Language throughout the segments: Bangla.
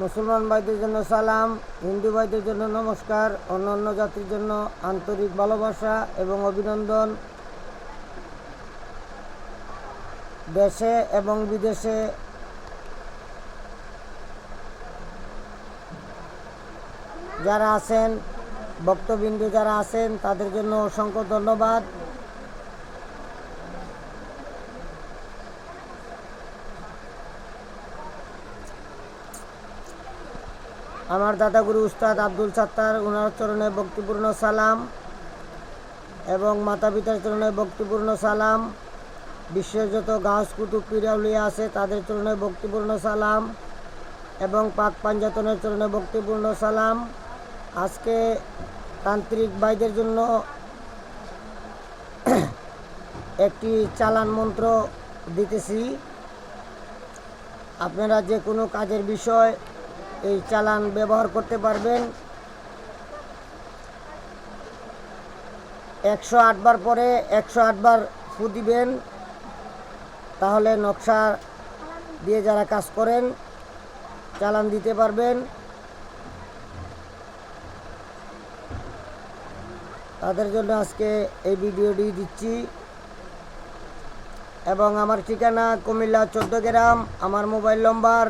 মুসলমান ভাইদের জন্য সালাম, হিন্দু ভাইদের জন্য নমস্কার, অন্যান্য জাতির জন্য আন্তরিক ভালোবাসা এবং অভিনন্দন। দেশে এবং বিদেশে যারা আছেন, ভক্তবৃন্দ যারা আছেন, তাদের জন্য অসংখ্য ধন্যবাদ। আমার দাদাগুরু উস্তাদ আব্দুল সাত্তার, ওনার চরণে ভক্তিপূর্ণ সালাম এবং মাতা পিতার চরণে ভক্তিপূর্ণ সালাম। বিশ্বের যত গাছ কুতুব পীরাউলিয়া আছে তাদের চরণে ভক্তিপূর্ণ সালাম এবং পাক পাঞ্জাতনের চরণে ভক্তিপূর্ণ সালাম। আজকে তান্ত্রিক ভাইদের জন্য একটি চালান মন্ত্র দিতেছি। আপনারা যে কোনো কাজের বিষয় এই চালান ব্যবহার করতে পারবেন। 108 বার পরে 108 বার ফু দিবেন, তাহলে নকশা দিয়ে যারা কাজ করেন চালান দিতে পারবেন। তাদের জন্য আজকে এই ভিডিওটি দিচ্ছি। এবং আমার ঠিকানা কুমিল্লা 14 গ্রাম। আমার মোবাইল নম্বর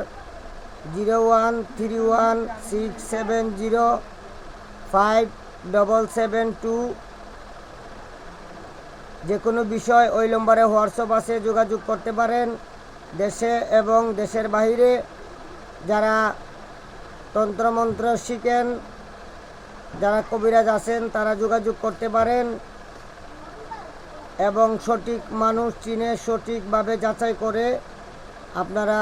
01316705772। যে কোনো বিষয় ওই নম্বরে হোয়াটসঅ্যাপ আছে, যোগাযোগ করতে পারেন। দেশে এবং দেশের বাইরে যারা তন্ত্রমন্ত্র শিখেন, যারা কবিরাজ আছেন, তারা যোগাযোগ করতে পারেন এবং সঠিক মানুষ চিনে সঠিকভাবে যাচাই করে আপনারা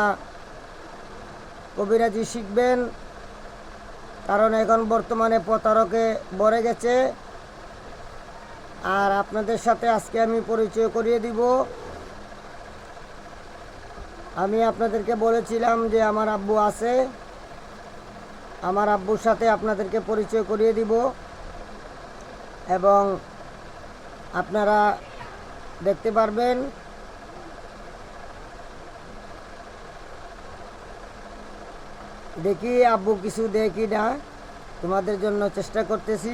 কবিরাজি শিখবেন। কারণ এখন বর্তমানে প্রতারকে ভরে গেছে। আর আপনাদের সাথে আজকে আমি পরিচয় করিয়ে দিব। আমি আপনাদেরকে বলেছিলাম যে আমার আব্বু আছে, আমার আব্বুর সাথে আপনাদেরকে পরিচয় করিয়ে দিব এবং আপনারা দেখতে পারবেন। দেখি আব্বু কিছু দেয় কি না, তোমাদের জন্য চেষ্টা করতেছি।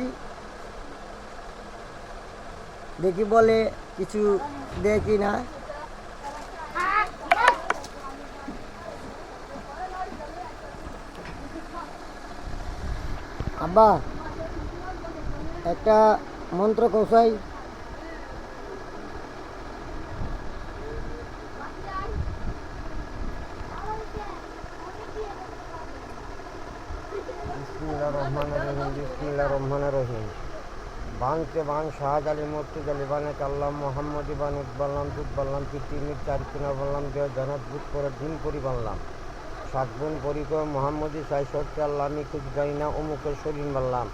দেখি বলে কিছু দেয় কি না। আব্বা একটা মন্ত্র কৌশাই। বিসমিল্লাহির রহমানির রহিম। বাংতে বাং শাহজালি মর্তুজালি বানে কাল্লাম মোহাম্মদি বানুদ বাল্লাম দুধ বাল্লাম পিটিমির চারিকুনা বললাম দেয় জানাত বুধ করে দিন পরি বানলাম সাতগুণ পরিক মোহাম্মদি সাই সত্যি আল্লাহ কুচ গাই না অমুকের শরীর বানলাম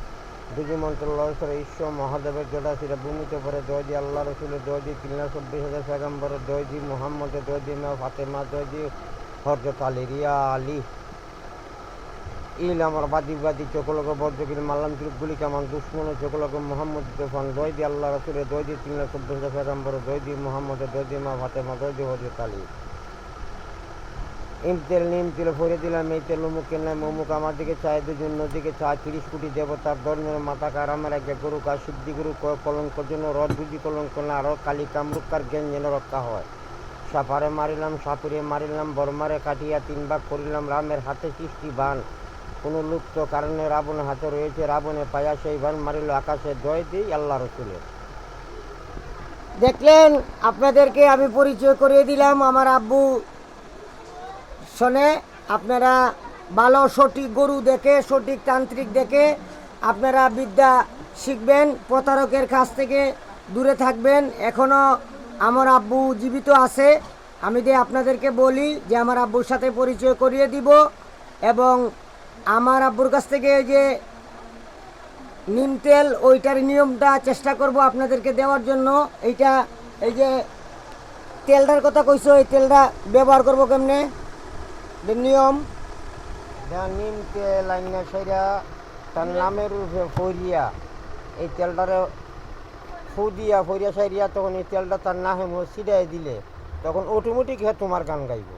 দুজি মন্ত্র লড়সর ঈশ্বর মহাদেবের জোড়া সিরা ভূমিতে পরে দয়দি আল্লাহ রসুলের দয়দি 324,000 পেগম্বরের দয়দি মোহাম্মদের দয়দি মা ফাতেমা দয়দি হরজত আলী রিয়া আলী ইল আমার বাদি চকলক বর্জকিল মাল্লাম গুলি কামান দুশ্মন চকলক মোহাম্মদ তোফান দয়দি আল্লাহ রসুলের দয়দি 324,000 পেগম্বরের দয়দি মোহাম্মদের দয়দি মা ফাতেমা দয়দি হরজত আলী ইমতেল নিমতেল ভরে দিলাম এই তেল অমুকের নাই অমুক আমার দিকে চায় দুজন নদীকে চায় 30 কোটি দেবতার ধর্মের মাথা কারামের এক গুরু কা সিদ্ধি গুরু কলঙ্কর জন্য রদ বুদ্ধি কলঙ্ক না আরও কালী কামরুকার জ্ঞান যেন রক্ষা হয়। সাপারে মারিলাম সাপুরে মারিলাম বর্মারে কাটিয়া 3 ভাগ করিলাম রামের হাতে 60টি বান কোনো লুপ্ত কারণে রাবণের হাতে রয়েছে রাবণে পায়া সেই বান মারিল আকাশে জয় দিই আল্লাহ রসুলের। দেখলেন, আপনাদেরকে আমি পরিচয় করিয়ে দিলাম আমার আব্বু শোনে। আপনারা ভালো সঠিক গরু দেখে, সঠিক তান্ত্রিক দেখে আপনারা বিদ্যা শিখবেন, প্রতারকের কাছ থেকে দূরে থাকবেন। এখনও আমার আব্বু জীবিত আছে। আমি যে আপনাদেরকে বলি যে আমার আব্বুর সাথে পরিচয় করিয়ে দিব এবং আমার আব্বুর কাছ থেকে যে নিম তেল ওইটার নিয়মটা চেষ্টা করব আপনাদেরকে দেওয়ার জন্য। এইটা এই যে তেলটার কথা কইছো, এই তেলটা ব্যবহার করব কেমনে নিয়ম। নিম তেল আইনা সেরা তার নামের রূপে ফরিয়া এই তেলটারে ফুদিয়া ফরিয়া সাইরিয়া তখন এই তেলটা তার নামে ছিটাই দিলে তখন অটোমেটিক তোমার গান গাইব।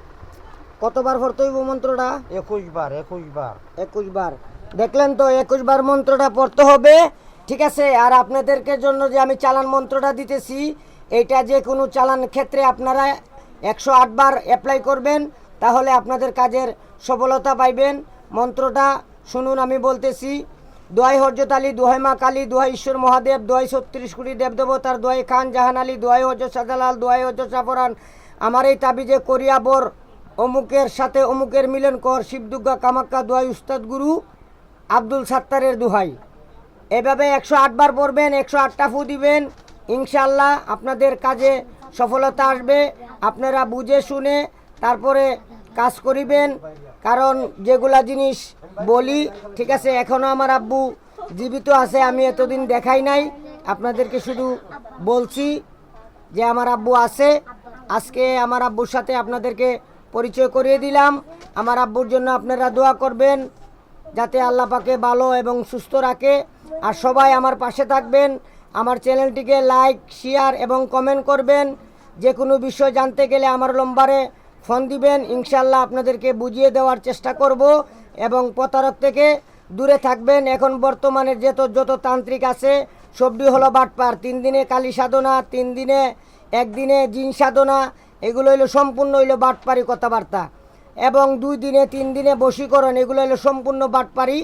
কতবার পড়তে হইব মন্ত্রটা? 21 বার 21 বার। 21 বার। দেখলেন তো, 21 বার মন্ত্রটা পড়তে হবে। ঠিক আছে। আর আপনাদেরকে জন্য যে আমি চালান মন্ত্রটা দিতেছি, এইটা যে কোনো চালান ক্ষেত্রে আপনারা 108 বার অ্যাপ্লাই করবেন, তাহলে আপনাদের কাজের সফলতা পাইবেন। মন্ত্রটা শুনুন, আমি বলতেছি। দোয়াই হরজত আলী, দোহাই মা কালী, দোহাই ঈশ্বর মহাদেব, দোহাই 36 কোটি দেবদেবতার, দোহাই খান জাহান আলী, দোহাই হজরত শাহজালাল, দোহাই হজরত জাফরান, আমার এই তাবিজে করিয়া বর, অমুকের সাথে অমুকের মিলন কর, শিবদুর্গা কামাক্কা, দোহাই উস্তাদ গুরু আব্দুল সাত্তারের দোহাই। এভাবে 108 বার পড়বেন, 108টা ফু দিবেন। ইনশাল্লাহ আপনাদের কাজে সফলতা আসবে। আপনারা বুঝে শুনে তারপরে কাজ করিবেন। কারণ যেগুলা জিনিস বলি, ঠিক আছে, এখনও আমার আব্বু জীবিত আছে, আমি এতদিন দেখাই নাই, আপনাদেরকে শুধু বলছি যে আমার আব্বু আছে। আজকে আমার আব্বুর সাথে আপনাদেরকে পরিচয় করিয়ে দিলাম। আমার আব্বুর জন্য আপনারা দোয়া করবেন যাতে আল্লাহ পাকে ভালো এবং সুস্থ রাখে। আর সবাই আমার পাশে থাকবেন। আমার চ্যানেলটিকে লাইক, শেয়ার এবং কমেন্ট করবেন। যে কোনো বিষয় জানতে গেলে আমার নম্বরে ফোন দিবেন। ইনশাল্লাহ আপনাদেরকে বুঝিয়ে দেওয়ার চেষ্টা করব এবং প্রতারক থেকে দূরে থাকবেন। এখন বর্তমানে যত তান্ত্রিক আছে সবটি হলো বাটপার। 3 দিনে কালী সাধনা, 3 দিনে, একদিনে জিন সাধনা, এগুলো হলো সম্পূর্ণ হইলো বাটপারি কথাবার্তা। এবং 2 দিনে 3 দিনে বশীকরণ, এগুলো হলো সম্পূর্ণ বাটপারি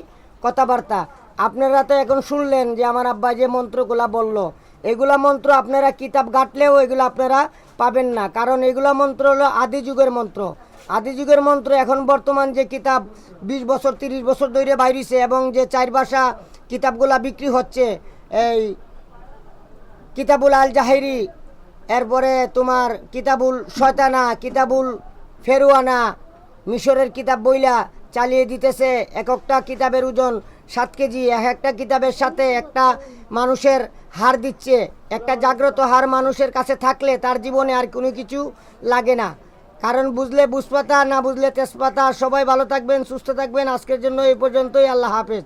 কথাবার্তা। আপনারা তো এখন শুনলেন যে আমার আব্বা যে মন্ত্রগুলা বলল, এগুলা মন্ত্র আপনারা কিতাব ঘাটলেও এগুলো আপনারা পাবেন না। কারণ এগুলা মন্ত্র হলো আদি যুগের মন্ত্র। আদি যুগের মন্ত্র এখন বর্তমান যে কিতাব 20 বছর 30 বছর ধরে বাইরেছে এবং যে 4 ভাষা কিতাবগুলা বিক্রি হচ্ছে, এই কিতাবুল আল জাহিরি, এরপরে তোমার কিতাবুল শয়তানা, কিতাবুল ফেরুয়ানা, মিশরের কিতাব বইলা চালিয়ে দিতেছে। একটা কিতাবের ওজন 7 কেজি। একটা কিতাবের সাথে একটা মানুষের হার দিচ্ছে। একটা জাগ্রত হার মানুষের কাছে থাকলে তার জীবনে আর কোনো কিছু লাগে না। কারণ বুঝলে বুঝপাতা, না বুঝলে তেজপাতা। সবাই ভালো থাকবেন, সুস্থ থাকবেন। আজকের জন্য এই পর্যন্তই। আল্লাহ হাফেজ।